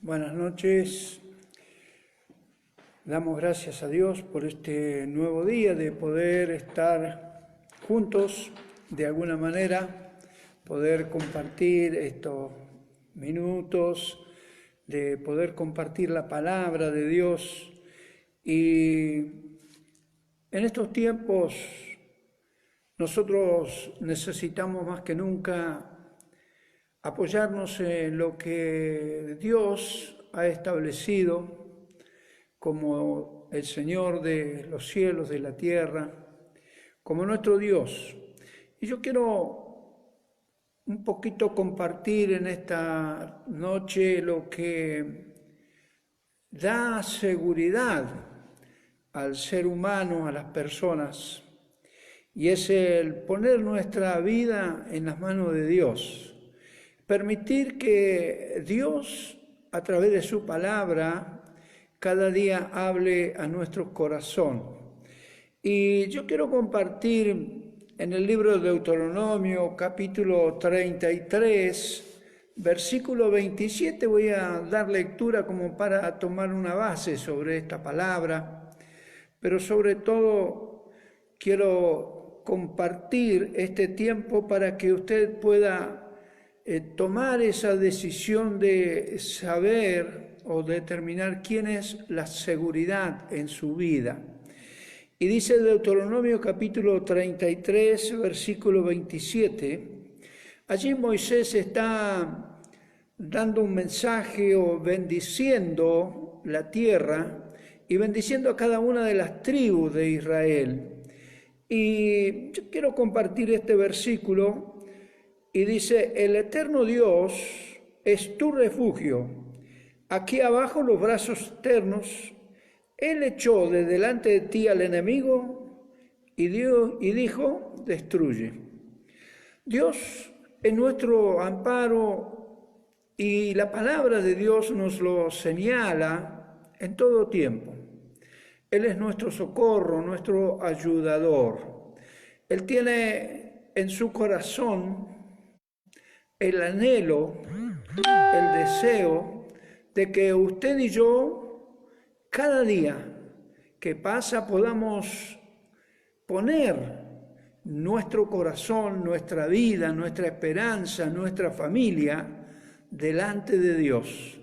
Buenas noches. Damos gracias a Dios por este nuevo día de poder estar juntos de alguna manera, poder compartir estos minutos, de poder compartir la palabra de Dios. Y en estos tiempos nosotros necesitamos más que nunca apoyarnos en lo que Dios ha establecido como el Señor de los cielos, de la tierra, como nuestro Dios. Y yo quiero un poquito compartir en esta noche lo que da seguridad al ser humano, a las personas, y es el poner nuestra vida en las manos de Dios. Permitir que Dios, a través de su palabra, cada día hable a nuestro corazón. Y yo quiero compartir en el libro de Deuteronomio, capítulo 33, versículo 27, voy a dar lectura como para tomar una base sobre esta palabra, pero sobre todo quiero compartir este tiempo para que usted pueda tomar esa decisión de saber o determinar quién es la seguridad en su vida. Y dice Deuteronomio capítulo 33, versículo 27, allí Moisés está dando un mensaje o bendiciendo la tierra y bendiciendo a cada una de las tribus de Israel. Y yo quiero compartir este versículo. Y dice, el eterno Dios es tu refugio. Aquí abajo los brazos eternos, Él echó de delante de ti al enemigo y dijo, destruye. Dios es nuestro amparo y la palabra de Dios nos lo señala en todo tiempo. Él es nuestro socorro, nuestro ayudador. Él tiene en su corazón el anhelo, el deseo de que usted y yo, cada día que pasa, podamos poner nuestro corazón, nuestra vida, nuestra esperanza, nuestra familia delante de Dios,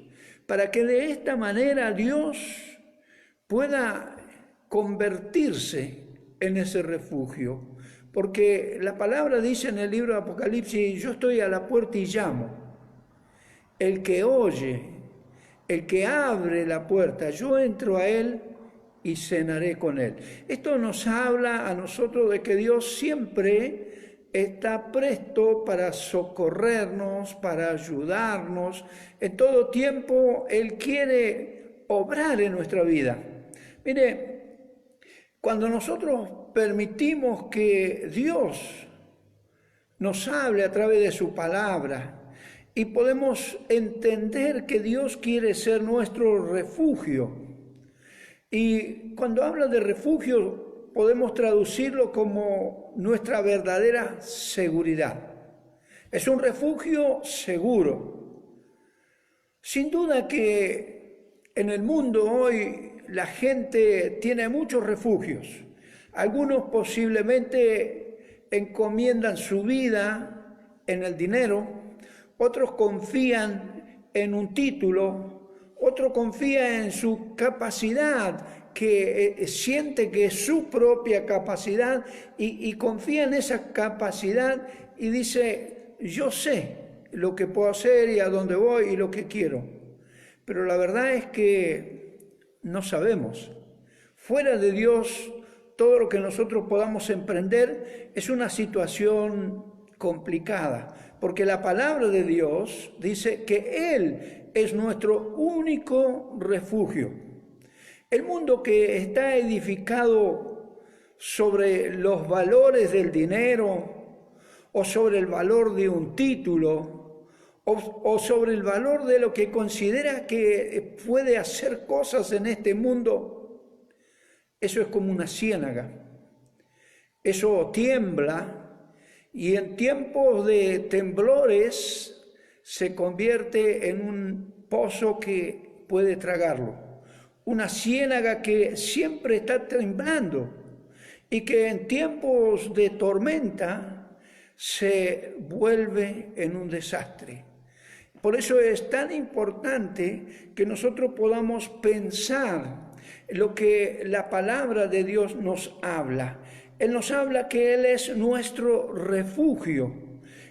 para que de esta manera Dios pueda convertirse en ese refugio. Porque la palabra dice en el libro de Apocalipsis, yo estoy a la puerta y llamo. El que oye, el que abre la puerta, yo entro a él y cenaré con él. Esto nos habla a nosotros de que Dios siempre está presto para socorrernos, para ayudarnos. En todo tiempo Él quiere obrar en nuestra vida. Mire, cuando nosotros permitimos que Dios nos hable a través de su palabra y podemos entender que Dios quiere ser nuestro refugio. Y cuando habla de refugio podemos traducirlo como nuestra verdadera seguridad. Es un refugio seguro. Sin duda que en el mundo hoy la gente tiene muchos refugios. Algunos posiblemente encomiendan su vida en el dinero, otros confían en un título, otro confía en su capacidad, que siente que es su propia capacidad y confía en esa capacidad y dice, yo sé lo que puedo hacer y a dónde voy y lo que quiero. Pero la verdad es que no sabemos. Fuera de Dios, todo lo que nosotros podamos emprender es una situación complicada, porque la palabra de Dios dice que Él es nuestro único refugio. El mundo que está edificado sobre los valores del dinero o sobre el valor de un título o sobre el valor de lo que considera que puede hacer cosas en este mundo, eso es como una ciénaga. Eso tiembla y en tiempos de temblores se convierte en un pozo que puede tragarlo, una ciénaga que siempre está temblando y que en tiempos de tormenta se vuelve en un desastre. Por eso es tan importante que nosotros podamos pensar lo que la palabra de Dios nos habla. Él nos habla que Él es nuestro refugio.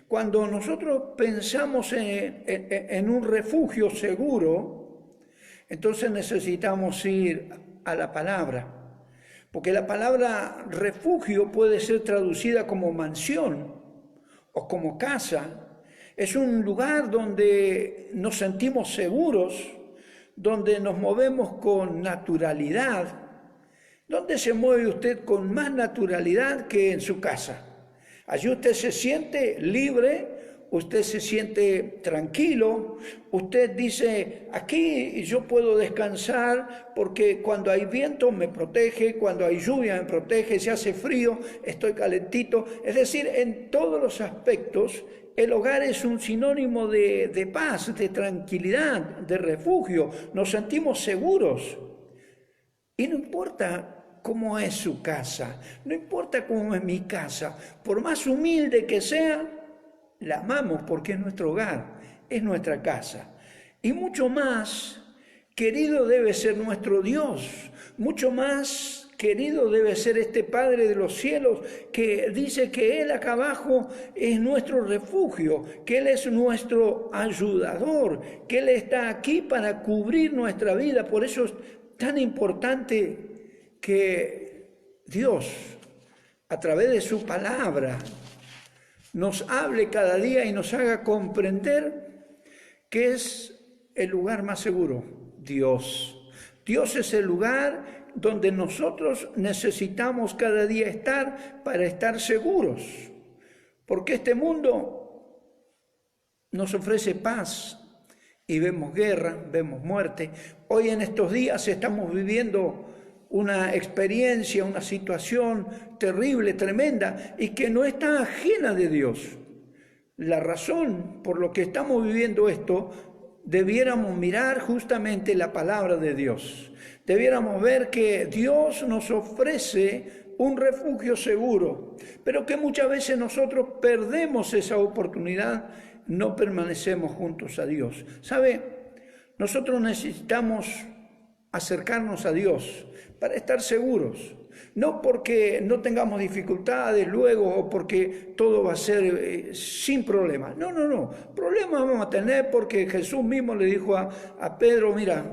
Cuando nosotros pensamos en un refugio seguro, entonces necesitamos ir a la palabra. Porque la palabra refugio puede ser traducida como mansión o como casa. Es un lugar donde nos sentimos seguros, donde nos movemos con naturalidad, donde se mueve usted con más naturalidad que en su casa. Allí usted se siente libre, usted se siente tranquilo, usted dice, aquí yo puedo descansar porque cuando hay viento me protege, cuando hay lluvia me protege, si hace frío estoy calentito. Es decir, en todos los aspectos, el hogar es un sinónimo de paz, de tranquilidad, de refugio. Nos sentimos seguros. Y no importa cómo es su casa, no importa cómo es mi casa, por más humilde que sea, la amamos porque es nuestro hogar, es nuestra casa. Y mucho más querido debe ser nuestro Dios, mucho más querido debe ser este Padre de los cielos que dice que Él acá abajo es nuestro refugio, que Él es nuestro ayudador, que Él está aquí para cubrir nuestra vida. Por eso es tan importante que Dios, a través de su palabra, nos hable cada día y nos haga comprender que es el lugar más seguro, Dios. Dios es el lugar donde nosotros necesitamos cada día estar para estar seguros, porque este mundo nos ofrece paz y vemos guerra, vemos muerte. Hoy en estos días estamos viviendo una experiencia, una situación terrible, tremenda, y que no está ajena de Dios. La razón por lo que estamos viviendo esto, debiéramos mirar justamente la palabra de Dios. Debiéramos ver que Dios nos ofrece un refugio seguro, pero que muchas veces nosotros perdemos esa oportunidad, no permanecemos juntos a Dios. ¿Sabe? Nosotros necesitamos acercarnos a Dios para estar seguros, no porque no tengamos dificultades luego o porque todo va a ser sin problemas. No, problemas vamos a tener porque Jesús mismo le dijo a Pedro, mira,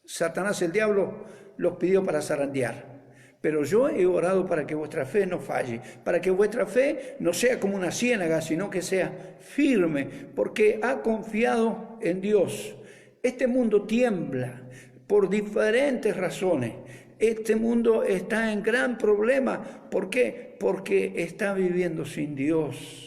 Satanás, el diablo, los pidió para zarandear, pero yo he orado para que vuestra fe no falle, para que vuestra fe no sea como una ciénaga, sino que sea firme, porque ha confiado en Dios. Este mundo tiembla por diferentes razones. Este mundo está en gran problema. ¿Por qué? Porque está viviendo sin Dios.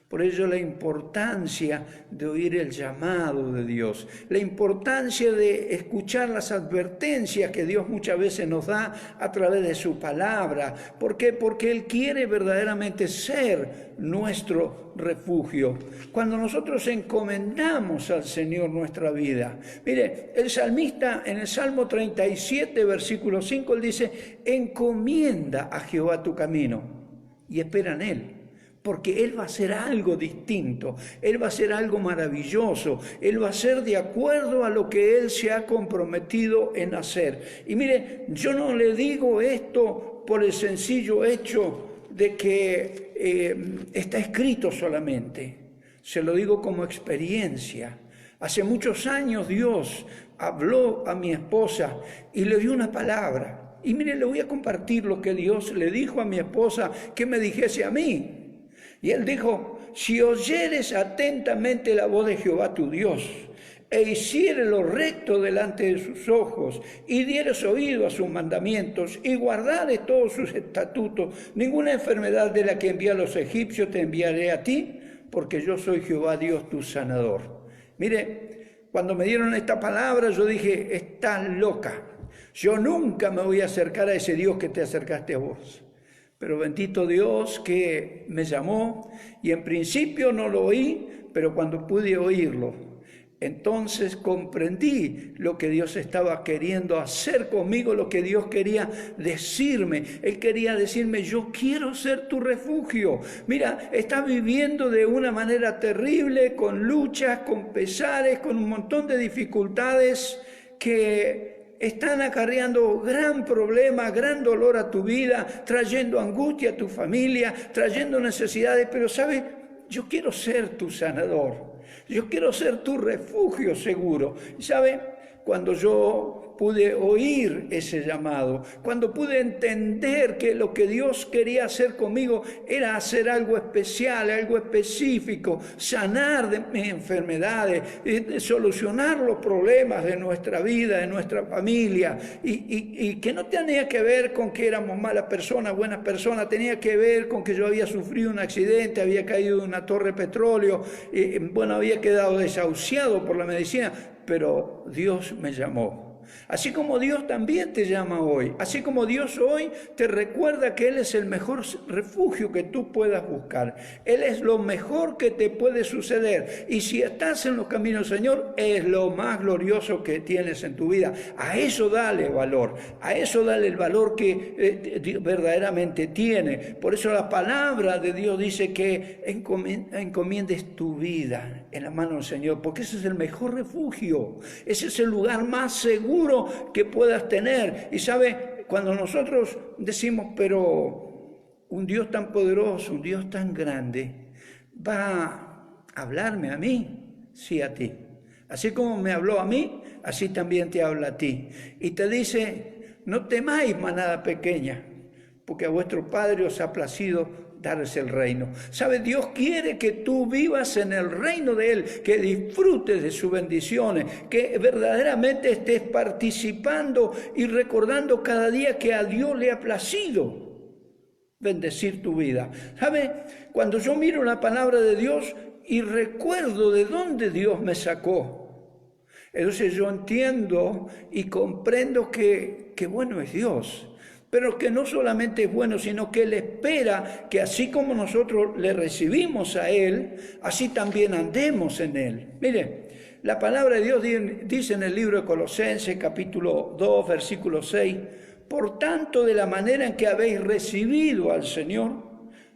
Por ello la importancia de oír el llamado de Dios, la importancia de escuchar las advertencias que Dios muchas veces nos da a través de su palabra. ¿Por qué? Porque Él quiere verdaderamente ser nuestro refugio. Cuando nosotros encomendamos al Señor nuestra vida. Mire, el salmista en el Salmo 37, versículo 5, él dice, encomienda a Jehová tu camino y espera en Él. Porque Él va a hacer algo distinto, Él va a hacer algo maravilloso, Él va a hacer de acuerdo a lo que Él se ha comprometido en hacer. Y mire, yo no le digo esto por el sencillo hecho de que está escrito solamente, se lo digo como experiencia. Hace muchos años Dios habló a mi esposa y le dio una palabra. Y mire, le voy a compartir lo que Dios le dijo a mi esposa que me dijese a mí. Y Él dijo, si oyeres atentamente la voz de Jehová tu Dios, e hicieres lo recto delante de sus ojos, y dieres oído a sus mandamientos, y guardares todos sus estatutos, ninguna enfermedad de la que envié a los egipcios te enviaré a ti, porque yo soy Jehová Dios tu sanador. Mire, cuando me dieron esta palabra, yo dije, estás loca. Yo nunca me voy a acercar a ese Dios que te acercaste a vos. Pero bendito Dios que me llamó y en principio no lo oí, pero cuando pude oírlo, Entonces comprendí lo que Dios estaba queriendo hacer conmigo, lo que Dios quería decirme. Él quería decirme, yo quiero ser tu refugio. Mira, estás viviendo de una manera terrible, con luchas, con pesares, con un montón de dificultades que están acarreando gran problema, gran dolor a tu vida, trayendo angustia a tu familia, trayendo necesidades. Pero ¿sabes? Yo quiero ser tu sanador. Yo quiero ser tu refugio seguro. Y ¿sabe? Cuando yo pude oír ese llamado, cuando pude entender que lo que Dios quería hacer conmigo era hacer algo especial, algo específico, sanar de mis enfermedades, solucionar los problemas de nuestra vida, de nuestra familia, y que no tenía que ver con que éramos malas personas, buenas personas, tenía que ver con que yo había sufrido un accidente, había caído de una torre de petróleo, había quedado desahuciado por la medicina, pero Dios me llamó. Así como Dios también te llama hoy, así como Dios hoy te recuerda que Él es el mejor refugio que tú puedas buscar. Él es lo mejor que te puede suceder. Y si estás en los caminos del Señor, es lo más glorioso que tienes en tu vida. A eso dale valor, a eso dale el valor que verdaderamente tiene. Por eso la palabra de Dios dice que encomiendes tu vida en la mano del Señor, porque ese es el mejor refugio, ese es el lugar más seguro que puedas tener. Y sabe, cuando nosotros decimos, pero un Dios tan poderoso, un Dios tan grande, va a hablarme a mí, sí a ti. Así como me habló a mí, así también te habla a ti. Y te dice, no temáis, manada pequeña, porque a vuestro Padre os ha placido darles el reino. ¿Sabe? Dios quiere que tú vivas en el reino de Él, que disfrutes de sus bendiciones, que verdaderamente estés participando y recordando cada día que a Dios le ha placido bendecir tu vida. ¿Sabe? Cuando yo miro la palabra de Dios y recuerdo de dónde Dios me sacó, entonces yo entiendo y comprendo que bueno es Dios. Pero que no solamente es bueno, sino que Él espera que así como nosotros le recibimos a Él, así también andemos en Él. Mire, la palabra de Dios dice en el libro de Colosenses, capítulo 2, versículo 6, por tanto, de la manera en que habéis recibido al Señor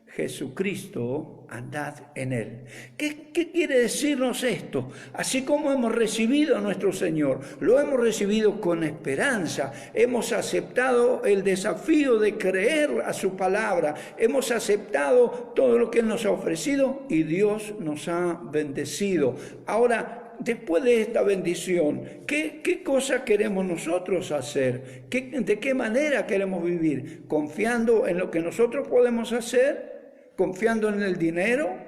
Jesucristo, andad en Él. ¿Qué quiere decirnos esto? Así como hemos recibido a nuestro Señor, lo hemos recibido con esperanza, hemos aceptado el desafío de creer a su palabra, hemos aceptado todo lo que Él nos ha ofrecido y Dios nos ha bendecido. Ahora, después de esta bendición, ¿qué cosa queremos nosotros hacer? ¿De qué manera queremos vivir? ¿Confiando en lo que nosotros podemos hacer? ¿Confiando en el dinero?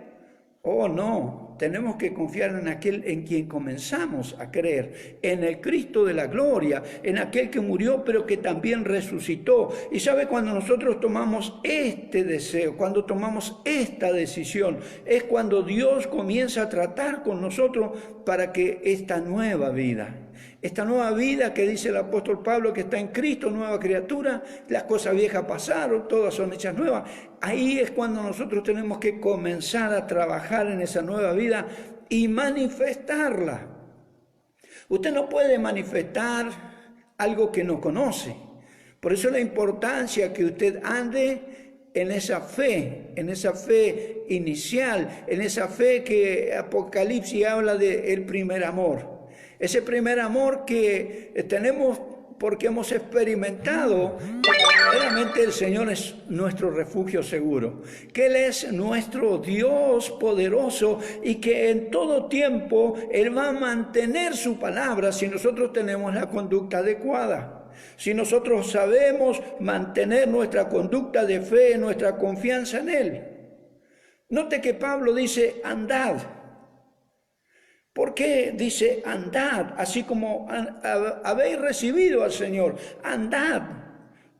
Oh, no, tenemos que confiar en aquel en quien comenzamos a creer, en el Cristo de la gloria, en aquel que murió pero que también resucitó. Y sabe, cuando nosotros tomamos este deseo, cuando tomamos esta decisión, es cuando Dios comienza a tratar con nosotros para que esta nueva vida que dice el apóstol Pablo que está en Cristo, nueva criatura, las cosas viejas pasaron, todas son hechas nuevas. Ahí es cuando nosotros tenemos que comenzar a trabajar en esa nueva vida y manifestarla. Usted no puede manifestar algo que no conoce. Por eso la importancia que usted ande en esa fe inicial, en esa fe que Apocalipsis habla del primer amor. Ese primer amor que tenemos porque hemos experimentado que verdaderamente el Señor es nuestro refugio seguro, que Él es nuestro Dios poderoso y que en todo tiempo Él va a mantener su palabra si nosotros tenemos la conducta adecuada. Si nosotros sabemos mantener nuestra conducta de fe, nuestra confianza en Él. Note que Pablo dice, andad. ¿Por qué dice andad? Así como habéis recibido al Señor, andad.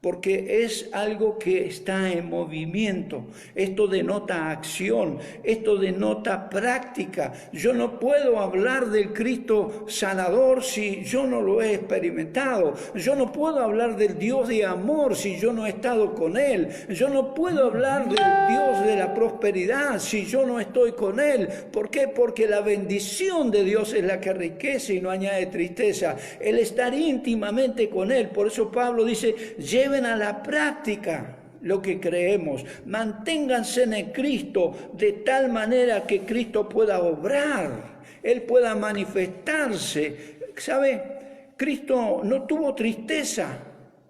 porque es algo que está en movimiento. Esto denota acción, esto denota práctica. Yo no puedo hablar del Cristo sanador si yo no lo he experimentado. Yo no puedo hablar del Dios de amor si yo no he estado con Él. Yo no puedo hablar del Dios de la prosperidad si yo no estoy con Él. ¿Por qué? Porque la bendición de Dios es la que enriquece y no añade tristeza. El estar íntimamente con Él. Por eso Pablo dice, lleven a la práctica lo que creemos, manténganse en el Cristo de tal manera que Cristo pueda obrar, Él pueda manifestarse. ¿Sabe? Cristo no tuvo tristeza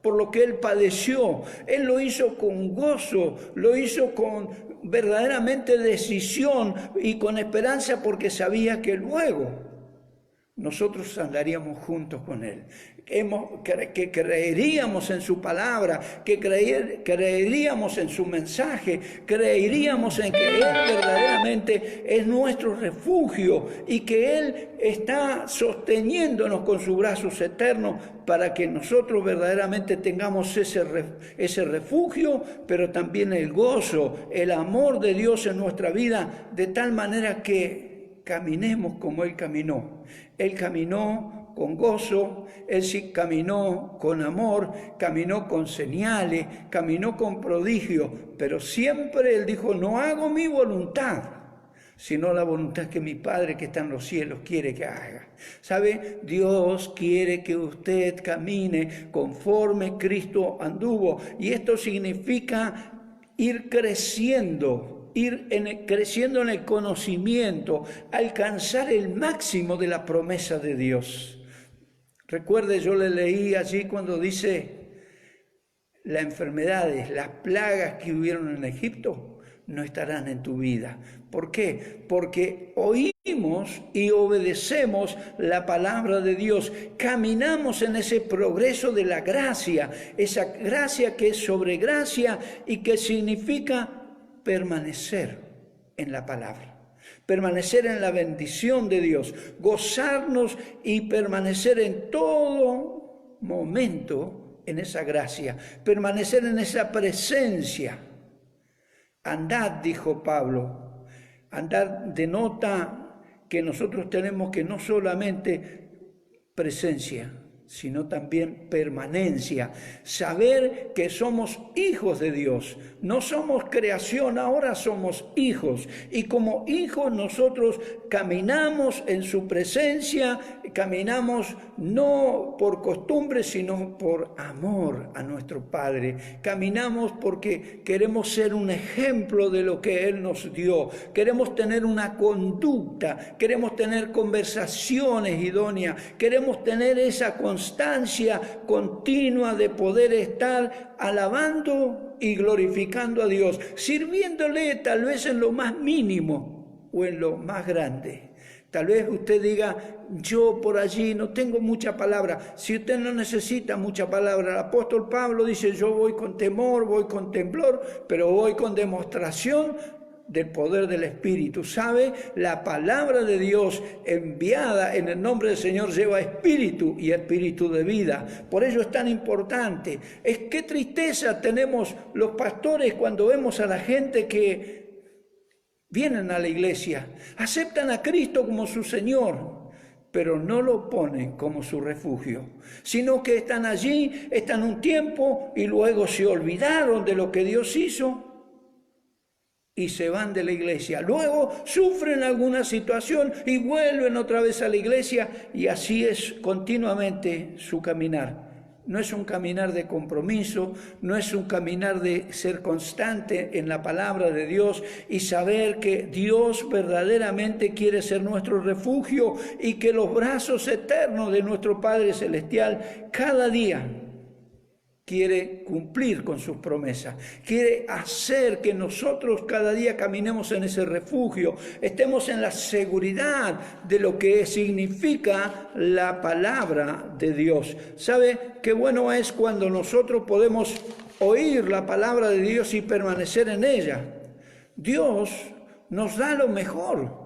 por lo que Él padeció, Él lo hizo con gozo, lo hizo con verdaderamente decisión y con esperanza porque sabía que luego nosotros andaríamos juntos con Él, que creeríamos en su palabra, que creeríamos en su mensaje, creeríamos en que Él verdaderamente es nuestro refugio y que Él está sosteniéndonos con sus brazos eternos para que nosotros verdaderamente tengamos ese refugio, pero también el gozo, el amor de Dios en nuestra vida, de tal manera que caminemos como Él caminó. Él caminó con gozo, Él sí caminó con amor, caminó con señales, caminó con prodigios, pero siempre Él dijo, no hago mi voluntad, sino la voluntad que mi Padre que está en los cielos quiere que haga. ¿Sabe? Dios quiere que usted camine conforme Cristo anduvo, y esto significa ir creciendo creciendo en el conocimiento, alcanzar el máximo de la promesa de Dios. Recuerde, yo le leí allí cuando dice, las enfermedades, las plagas que hubieron en Egipto no estarán en tu vida. ¿Por qué? Porque oímos y obedecemos la palabra de Dios. Caminamos en ese progreso de la gracia, esa gracia que es sobre gracia y que significa permanecer en la palabra, permanecer en la bendición de Dios, gozarnos y permanecer en todo momento en esa gracia, permanecer en esa presencia. Andad, dijo Pablo, andad denota que nosotros tenemos que no solamente presencia, sino también permanencia, saber que somos hijos de Dios, no somos creación, ahora somos hijos, y como hijos nosotros caminamos en su presencia, caminamos no por costumbre, sino por amor a nuestro Padre, caminamos porque queremos ser un ejemplo de lo que Él nos dio, queremos tener una conducta, queremos tener conversaciones idóneas, queremos tener esa constancia continua de poder estar alabando y glorificando a Dios, sirviéndole tal vez en lo más mínimo o en lo más grande. Tal vez usted diga, yo por allí no tengo mucha palabra. Si usted no necesita mucha palabra, el apóstol Pablo dice, yo voy con temor, voy con temblor, pero voy con demostración del poder del Espíritu. ¿Sabe? La palabra de Dios enviada en el nombre del Señor lleva espíritu y espíritu de vida. Por ello es tan importante. Es qué tristeza tenemos los pastores cuando vemos a la gente que vienen a la iglesia, aceptan a Cristo como su Señor, pero no lo ponen como su refugio, sino que están allí, están un tiempo y luego se olvidaron de lo que Dios hizo y se van de la iglesia. Luego sufren alguna situación y vuelven otra vez a la iglesia, y así es continuamente su caminar. No es un caminar de compromiso, no es un caminar de ser constante en la palabra de Dios y saber que Dios verdaderamente quiere ser nuestro refugio y que los brazos eternos de nuestro Padre Celestial cada día quiere cumplir con sus promesas, quiere hacer que nosotros cada día caminemos en ese refugio, estemos en la seguridad de lo que significa la palabra de Dios. ¿Sabe qué bueno es cuando nosotros podemos oír la palabra de Dios y permanecer en ella? Dios nos da lo mejor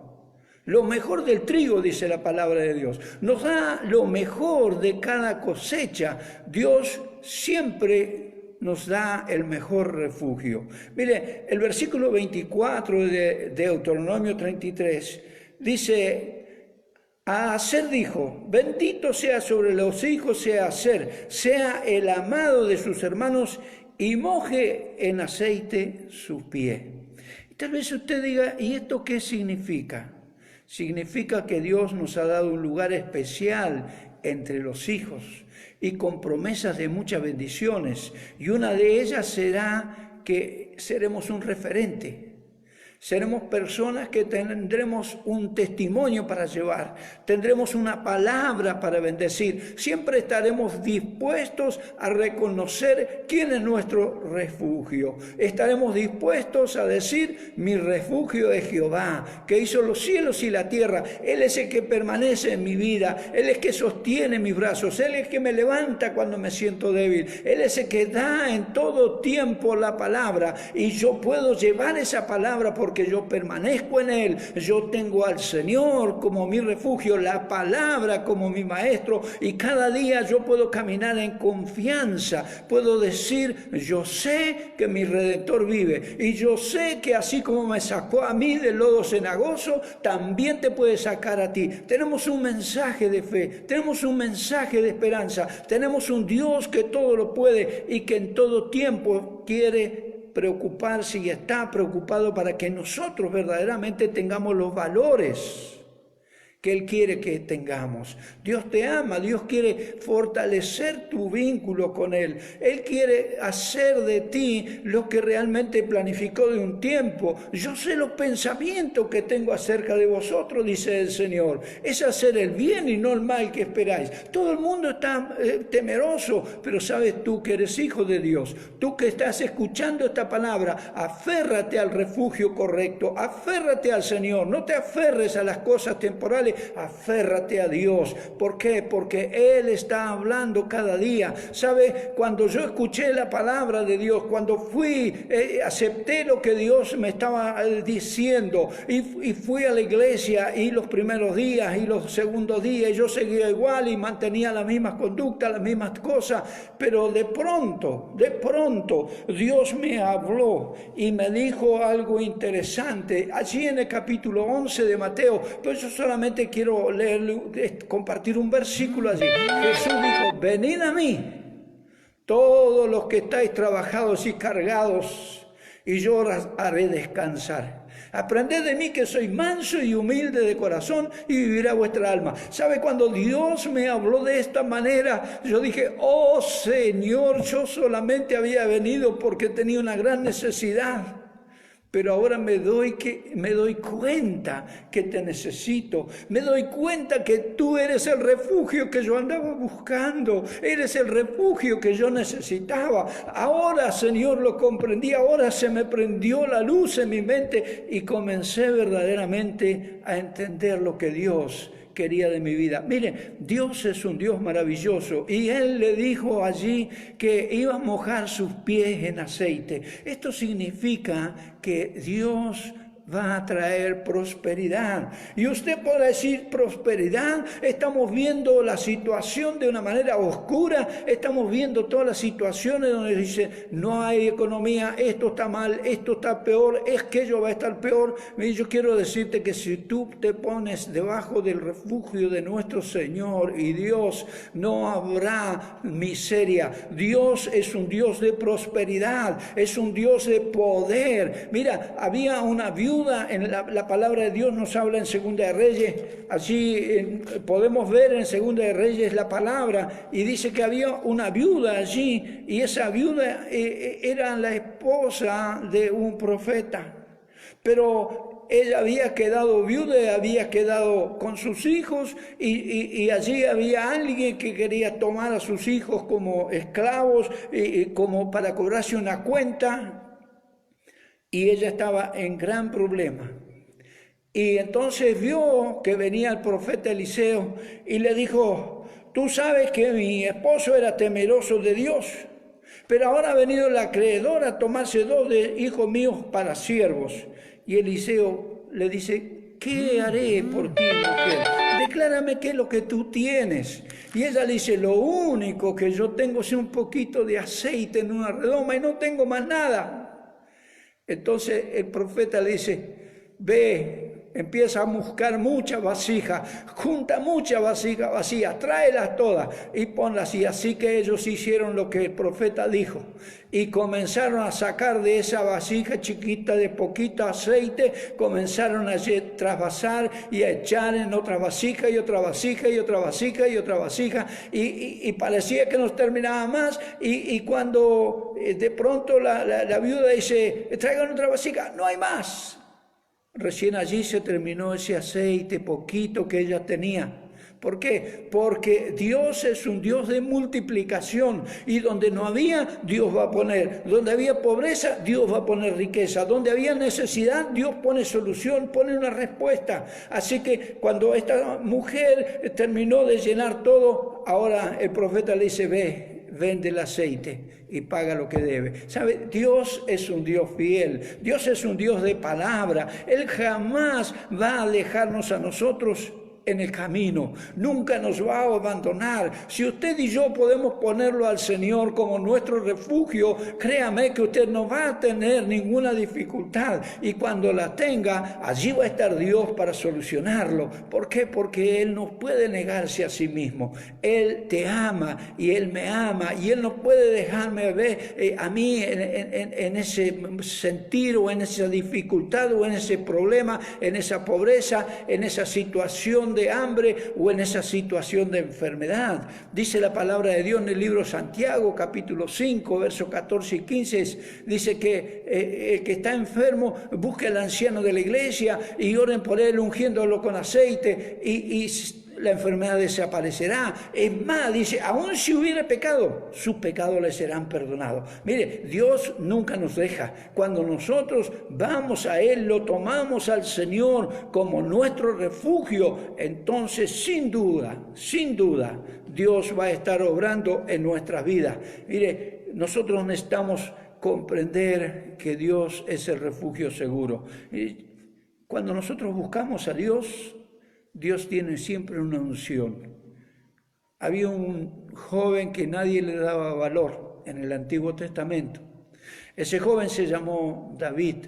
del trigo, dice la palabra de Dios. Nos da lo mejor de cada cosecha. Dios siempre nos da el mejor refugio. Mire, el versículo 24 de Deuteronomio 33 dice: a Aser dijo, bendito sea sobre los hijos de Aser, sea el amado de sus hermanos y moje en aceite sus pies. Y tal vez usted diga, ¿y esto qué significa? Significa que Dios nos ha dado un lugar especial entre los hijos y con promesas de muchas bendiciones. Y una de ellas será que seremos un referente. Seremos personas que tendremos un testimonio para llevar, tendremos una palabra para bendecir. Siempre estaremos dispuestos a reconocer quién es nuestro refugio. Estaremos dispuestos a decir, mi refugio es Jehová, que hizo los cielos y la tierra. Él es el que permanece en mi vida, Él es el que sostiene mis brazos, Él es el que me levanta cuando me siento débil. Él es el que da en todo tiempo la palabra y yo puedo llevar esa palabra porque yo permanezco en Él. Yo tengo al Señor como mi refugio, la palabra como mi maestro, y cada día yo puedo caminar en confianza. Puedo decir, yo sé que mi Redentor vive y yo sé que así como me sacó a mí del lodo cenagoso, también te puede sacar a ti. Tenemos un mensaje de fe, tenemos un mensaje de esperanza, tenemos un Dios que todo lo puede y que en todo tiempo quiere preocuparse y está preocupado para que nosotros verdaderamente tengamos los valores que Él quiere que tengamos. Dios te ama, Dios quiere fortalecer tu vínculo con Él. Él quiere hacer de ti lo que realmente planificó de un tiempo. Yo sé los pensamientos que tengo acerca de vosotros, dice el Señor. Es hacer el bien y no el mal que esperáis. Todo el mundo está temeroso, pero sabes tú que eres hijo de Dios. Tú que estás escuchando esta palabra, aférrate al refugio correcto, aférrate al Señor. No te aferres a las cosas temporales, aférrate a Dios. ¿Por qué? Porque Él está hablando cada día. ¿Sabe? Cuando yo escuché la palabra de Dios, cuando acepté lo que Dios me estaba diciendo y fui a la iglesia y los primeros días y los segundos días yo seguía igual y mantenía las mismas conductas, las mismas cosas, pero de pronto Dios me habló y me dijo algo interesante allí en el capítulo 11 de Mateo. Pero yo solamente quiero compartir un versículo allí. Jesús dijo, venid a mí, todos los que estáis trabajados y cargados, y yo os haré descansar. Aprended de mí que soy manso y humilde de corazón y vivirá vuestra alma. ¿Sabe? Cuando Dios me habló de esta manera, yo dije, oh Señor, yo solamente había venido porque tenía una gran necesidad. Pero ahora me doy cuenta que te necesito. Me doy cuenta que tú eres el refugio que yo andaba buscando. Eres el refugio que yo necesitaba. Ahora, Señor, lo comprendí. Ahora se me prendió la luz en mi mente y comencé verdaderamente a entender lo que Dios quería de mi vida. Mire, Dios es un Dios maravilloso y Él le dijo allí que iba a mojar sus pies en aceite. Esto significa que Dios va a traer prosperidad. Y usted podrá decir, prosperidad, estamos viendo la situación de una manera oscura, estamos viendo todas las situaciones donde dice, no hay economía, esto está mal, esto está peor, es que ello va a estar peor. Y yo quiero decirte que si tú te pones debajo del refugio de nuestro Señor y Dios, no habrá miseria. Dios es un Dios de prosperidad, es un Dios de poder. Mira, había una viuda, en la palabra de Dios nos habla en Segunda de Reyes, allí podemos ver en Segunda de Reyes la palabra, y dice que había una viuda allí, y esa viuda era la esposa de un profeta, pero ella había quedado viuda, había quedado con sus hijos, y allí había alguien que quería tomar a sus hijos como esclavos, como para cobrarse una cuenta. Y ella estaba en gran problema. Y entonces vio que venía el profeta Eliseo y le dijo, tú sabes que mi esposo era temeroso de Dios, pero ahora ha venido el acreedor a tomarse 2 de hijos míos para siervos. Y Eliseo le dice, ¿qué haré por ti, mujer? declárame qué es lo que tú tienes. Y ella le dice, lo único que yo tengo es un poquito de aceite en una redoma y no tengo más nada. Entonces el profeta le dice, ve, empieza a buscar muchas vasijas, junta muchas vasijas vacías, tráelas todas y ponlas. Y así que ellos hicieron lo que el profeta dijo y comenzaron a sacar de esa vasija chiquita de poquito aceite, comenzaron a trasvasar y a echar en otra vasija y otra vasija y otra vasija y otra vasija y parecía que no terminaba más y cuando de pronto la viuda dice, traigan otra vasija, no hay más. Recién allí se terminó ese aceite poquito que ella tenía. ¿Por qué? Porque Dios es un Dios de multiplicación y donde no había, Dios va a poner. Donde había pobreza, Dios va a poner riqueza. Donde había necesidad, Dios pone solución, pone una respuesta. Así que cuando esta mujer terminó de llenar todo, ahora el profeta le dice, ve, vende el aceite y paga lo que debe. ¿Sabe? Dios es un Dios fiel. Dios es un Dios de palabra. Él jamás va a dejarnos a nosotros en el camino, nunca nos va a abandonar. Si usted y yo podemos ponerlo al Señor como nuestro refugio, créame que usted no va a tener ninguna dificultad y cuando la tenga, allí va a estar Dios para solucionarlo. ¿Por qué? Porque Él no puede negarse a sí mismo. Él te ama y Él me ama y Él no puede dejarme ver a mí en ese sentir o en esa dificultad o en ese problema, en esa pobreza, en esa situación de hambre o en esa situación de enfermedad. Dice la palabra de Dios en el libro de Santiago, capítulo 5, versos 14 y 15, dice que el que está enfermo busque al anciano de la iglesia y oren por él ungiéndolo con aceite y la enfermedad desaparecerá. Es más, dice, aun si hubiera pecado, sus pecados le serán perdonados. Mire, Dios nunca nos deja. Cuando nosotros vamos a Él, lo tomamos al Señor como nuestro refugio, entonces sin duda, Dios va a estar obrando en nuestras vidas. Mire, nosotros necesitamos comprender que Dios es el refugio seguro. Y cuando nosotros buscamos a Dios, Dios tiene siempre una unción. Había un joven que nadie le daba valor en el Antiguo Testamento. Ese joven se llamó David.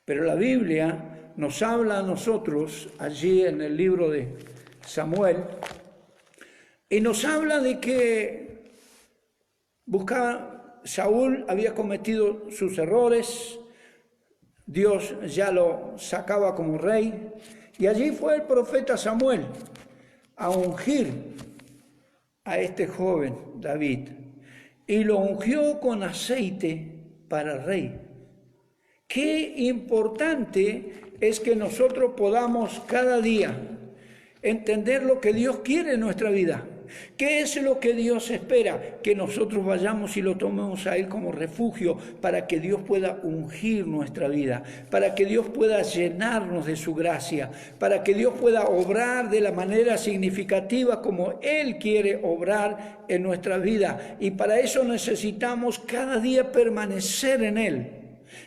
Pero la Biblia nos habla a nosotros allí en el libro de Samuel y nos habla de que Saúl había cometido sus errores, Dios ya lo sacaba como rey. Y allí fue el profeta Samuel a ungir a este joven David y lo ungió con aceite para rey. Qué importante es que nosotros podamos cada día entender lo que Dios quiere en nuestra vida. ¿Qué es lo que Dios espera? Que nosotros vayamos y lo tomemos a Él como refugio para que Dios pueda ungir nuestra vida, para que Dios pueda llenarnos de su gracia, para que Dios pueda obrar de la manera significativa como Él quiere obrar en nuestra vida. Y para eso necesitamos cada día permanecer en Él.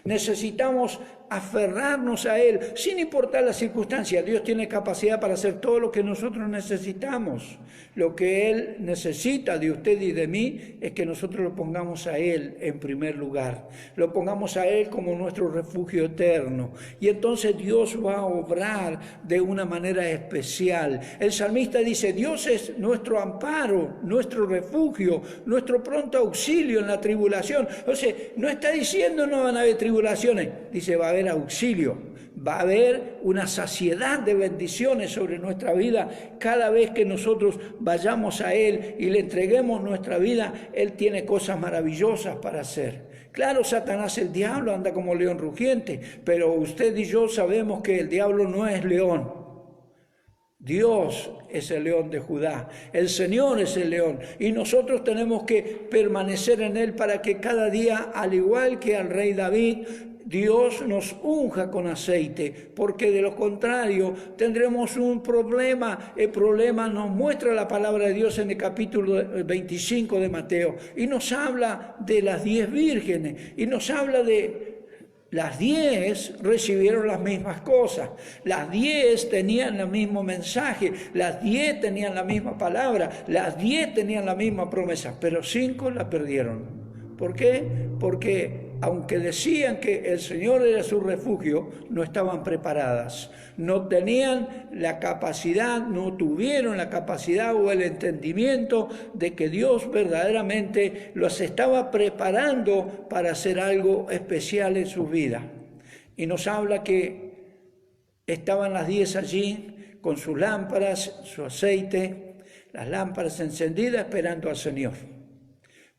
Necesitamos aferrarnos a Él, sin importar las circunstancias. Dios tiene capacidad para hacer todo lo que nosotros necesitamos. Lo que Él necesita de usted y de mí es que nosotros lo pongamos a Él en primer lugar. Lo pongamos a Él como nuestro refugio eterno. Y entonces Dios va a obrar de una manera especial. El salmista dice, Dios es nuestro amparo, nuestro refugio, nuestro pronto auxilio en la tribulación. O sea, no está diciendo no van a haber tribulaciones, dice va a haber auxilio, va a haber una saciedad de bendiciones sobre nuestra vida cada vez que nosotros vayamos a Él y le entreguemos nuestra vida. Él tiene cosas maravillosas para hacer. Claro, Satanás, el diablo, anda como león rugiente, pero usted y yo sabemos que el diablo no es león. Dios es el león de Judá, el Señor es el león y nosotros tenemos que permanecer en Él para que cada día, al igual que al rey David, Dios nos unja con aceite, porque de lo contrario tendremos un problema. El problema nos muestra la palabra de Dios en el capítulo 25 de Mateo y nos habla de las 10 vírgenes y nos habla de las 10 recibieron las mismas cosas, las 10 tenían el mismo mensaje, las 10 tenían la misma palabra, las 10 tenían la misma promesa, pero 5 la perdieron. ¿Por qué? Porque aunque decían que el Señor era su refugio, no estaban preparadas, no tenían la capacidad, no tuvieron la capacidad o el entendimiento de que Dios verdaderamente los estaba preparando para hacer algo especial en su vida. Y nos habla que estaban las 10 allí con sus lámparas, su aceite, las lámparas encendidas esperando al Señor.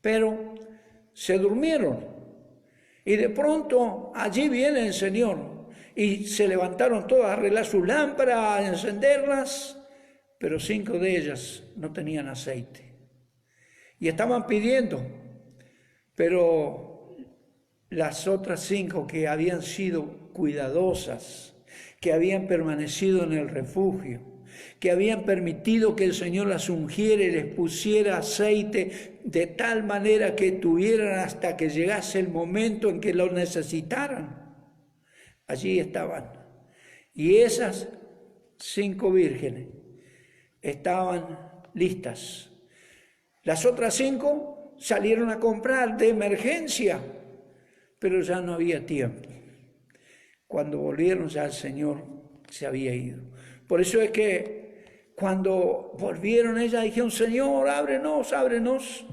Pero se durmieron. Y de pronto allí viene el Señor y se levantaron todas a arreglar sus lámparas, a encenderlas, pero 5 de ellas no tenían aceite. Y estaban pidiendo, pero las otras 5 que habían sido cuidadosas, que habían permanecido en el refugio, que habían permitido que el Señor las ungiera y les pusiera aceite de tal manera que tuvieran hasta que llegase el momento en que lo necesitaran. Allí estaban. Y esas 5 vírgenes estaban listas. Las otras 5 salieron a comprar de emergencia, pero ya no había tiempo. Cuando volvieron ya el Señor se había ido. Por eso es que cuando volvieron ellas dijeron, Señor, ábrenos, ábrenos.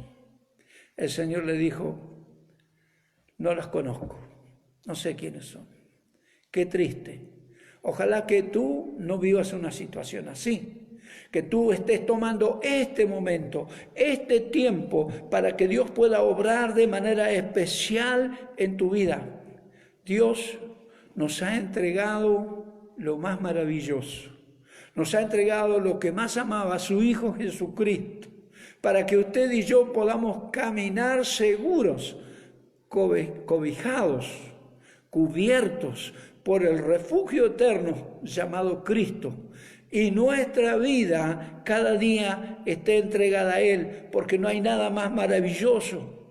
El Señor le dijo, no las conozco, no sé quiénes son. Qué triste. Ojalá que tú no vivas una situación así, que tú estés tomando este momento, este tiempo, para que Dios pueda obrar de manera especial en tu vida. Dios nos ha entregado lo más maravilloso. Nos ha entregado lo que más amaba, a su Hijo Jesucristo, para que usted y yo podamos caminar seguros, cobijados, cubiertos por el refugio eterno llamado Cristo. Y nuestra vida cada día esté entregada a Él, porque no hay nada más maravilloso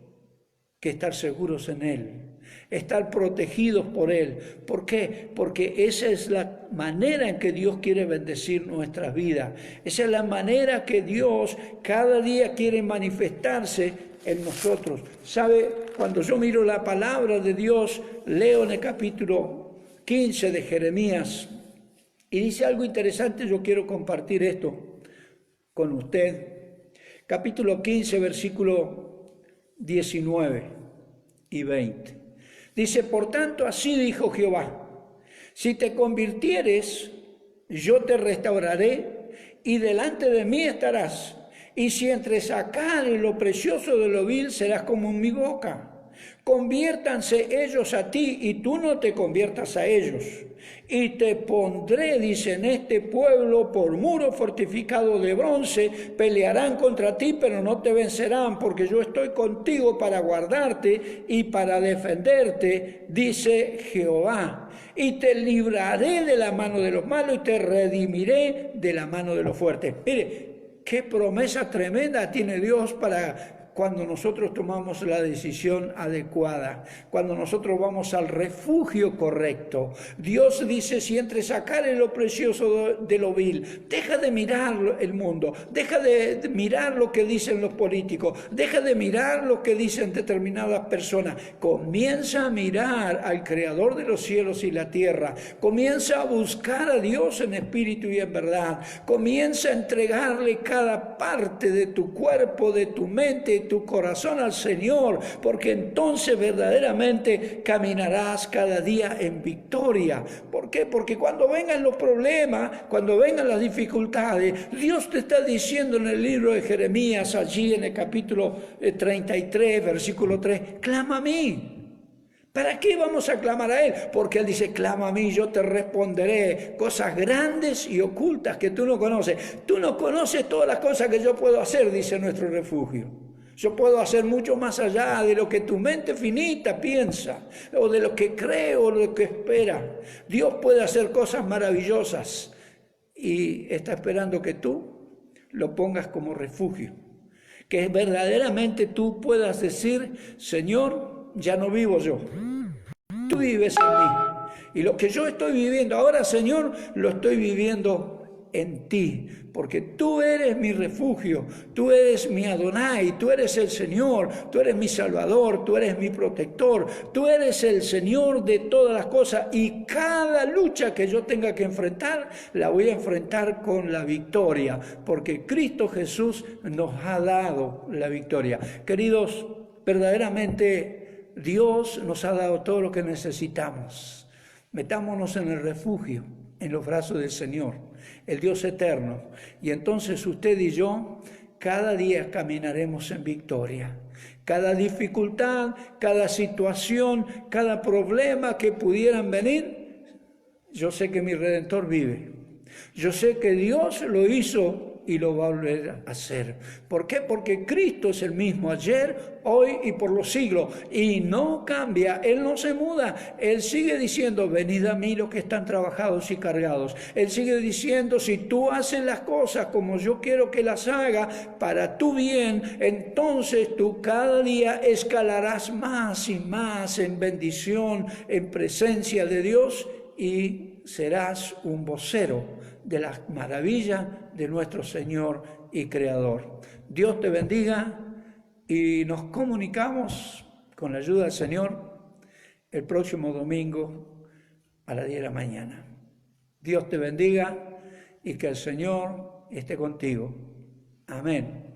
que estar seguros en Él. Estar protegidos por Él. ¿Por qué? Porque esa es la manera en que Dios quiere bendecir nuestras vidas. Esa es la manera que Dios cada día quiere manifestarse en nosotros. ¿Sabe? Cuando yo miro la palabra de Dios, leo en el capítulo 15 de Jeremías y dice algo interesante, yo quiero compartir esto con usted. Capítulo 15, versículo 19 y 20. Dice, por tanto, así dijo Jehová, si te convirtieres, yo te restauraré y delante de mí estarás. Y si entresacares lo precioso de lo vil, serás como en mi boca. Conviértanse ellos a ti y tú no te conviertas a ellos. Y te pondré, dice, en este pueblo por muro fortificado de bronce, pelearán contra ti, pero no te vencerán, porque yo estoy contigo para guardarte y para defenderte, dice Jehová. Y te libraré de la mano de los malos y te redimiré de la mano de los fuertes. Mire, qué promesa tremenda tiene Dios para cuando nosotros tomamos la decisión adecuada, cuando nosotros vamos al refugio correcto. Dios dice, si entresacares lo precioso de lo vil, deja de mirar el mundo, deja de mirar lo que dicen los políticos, deja de mirar lo que dicen determinadas personas, comienza a mirar al Creador de los cielos y la tierra, comienza a buscar a Dios en espíritu y en verdad, comienza a entregarle cada parte de tu cuerpo, de tu mente, tu corazón al Señor, porque entonces verdaderamente caminarás cada día en victoria. ¿Por qué? Porque cuando vengan los problemas, cuando vengan las dificultades, Dios te está diciendo en el libro de Jeremías, allí en el capítulo 33, versículo 3, clama a mí. ¿Para qué vamos a clamar a Él? Porque Él dice, clama a mí, yo te responderé cosas grandes y ocultas que tú no conoces. Tú no conoces todas las cosas que yo puedo hacer, dice nuestro refugio. Yo puedo hacer mucho más allá de lo que tu mente finita piensa, o de lo que cree o de lo que espera. Dios puede hacer cosas maravillosas y está esperando que tú lo pongas como refugio. Que verdaderamente tú puedas decir, Señor, ya no vivo yo. Tú vives en mí. Y lo que yo estoy viviendo ahora, Señor, lo estoy viviendo en ti, porque tú eres mi refugio, tú eres mi Adonai, tú eres el Señor, tú eres mi Salvador, tú eres mi protector, tú eres el Señor de todas las cosas, y cada lucha que yo tenga que enfrentar, la voy a enfrentar con la victoria, porque Cristo Jesús nos ha dado la victoria. Queridos, verdaderamente Dios nos ha dado todo lo que necesitamos. Metámonos en el refugio, en los brazos del Señor, el Dios eterno. Y entonces usted y yo cada día caminaremos en victoria. Cada dificultad, cada situación, cada problema que pudieran venir, yo sé que mi Redentor vive. Yo sé que Dios lo hizo y lo va a volver a hacer. ¿Por qué? Porque Cristo es el mismo ayer, hoy y por los siglos. Y no cambia, Él no se muda. Él sigue diciendo, venid a mí los que están trabajados y cargados. Él sigue diciendo, si tú haces las cosas como yo quiero que las haga para tu bien, entonces tú cada día escalarás más y más en bendición, en presencia de Dios, y serás un vocero de las maravillas de nuestro Señor y Creador. Dios te bendiga y nos comunicamos con la ayuda del Señor el próximo domingo a las 10 de la mañana. Dios te bendiga y que el Señor esté contigo. Amén.